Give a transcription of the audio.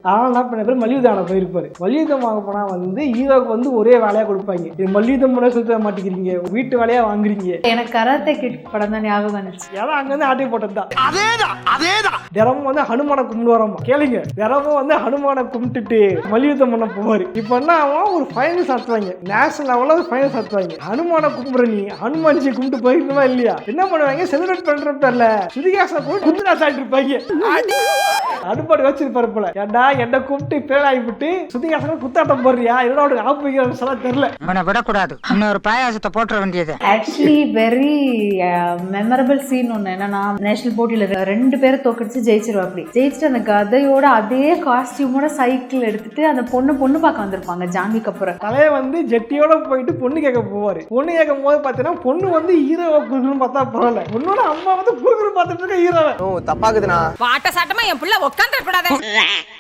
ஆனால் என்ன பண்ண பேர் மல்யுத்தான போயிருப்பாரு. மல்யுத்தம் வாங்க போனா வந்து ஹீரோக்கு வந்து ஒரே வேலையா கொடுப்பாங்க. இது மல்யுத்தம் பண்ண சொல்லி தர மாட்டேங்கிறீங்க, வீட்டு வேலையா வாங்குறீங்க. எனக்கு கராத்தே கிட் படம் தான் ஞாபகம் வந்துச்சு. ஏன்னா அங்க வந்து ஆட்டி போட்டது தான். அதேதான் தினமும் வந்து ஹனுமான கும்பிடுவாராமா. கேளுங்க, தினமும் வந்து ஹனுமான கும்பிட்டுட்டு மல்யுத்தம் பண்ண போவாரு. இப்ப என்ன ஆகும், ஒரு ஃபைனல் சாத்துவாங்க, நேஷனல் லெவல்ல ஃபைனல் சாத்துவாங்க. ஹனுமான கும்பிடுற நீ ஹனுமான்ஜி கும்பிட்டு போயிருந்தா இல்லையா, என்ன பண்ணுவாங்க, செலிப்ரேட் பண்ற பேர்ல சுதிகாசனை கூட குந்துடா சாப்பிட்டு இருப்பாங்க. அடுப்பாடு வச்சிருப்பாரு போல. ஏண்டா என்ன கூப்பிட்டு பேராகி விட்டு சுத்திகாசன குத்தாட்டம் போடுறியா, என்னோட ஆப்பிக்கிறேன்னு சொல்ல தெரியல. அவனை விடக்கூடாது, இன்னொரு பாயாசத்தை போட்டுற வேண்டியது. ஆக்சுவலி வெரி மெமரபிள் சீன் ஒன்று என்னன்னா, நேஷனல் போட்டியில 2 பேரை தோக்கடிச்சு ஜெயிச்சிருவா. அப்படி ஜெயிச்சுட்டு அந்த கதையோட அதே காஸ்டியூமோட சைக்கிள் எடுத்துட்டு அந்த பொண்ணு பார்க்க வந்திருப்பாங்க ஜான்வி கபூர். தலைய வந்து ஜெட்டியோட போயிட்டு பொண்ணு கேட்க போவாரு. பொண்ணு கேட்கும் போது பாத்தீங்கன்னா பொண்ணு வந்து ஹீரோவை குடுக்கணும்னு பார்த்தா பரவாயில்ல, பொண்ணோட அம்மா வந்து குடுக்கணும் பார்த்துட்டு இருக்க ஹீரோவை. தப்பாக்குதுண்ணா. வாட்ட சாட்டமா என் புள்ள உட்காந்துட கூடாது.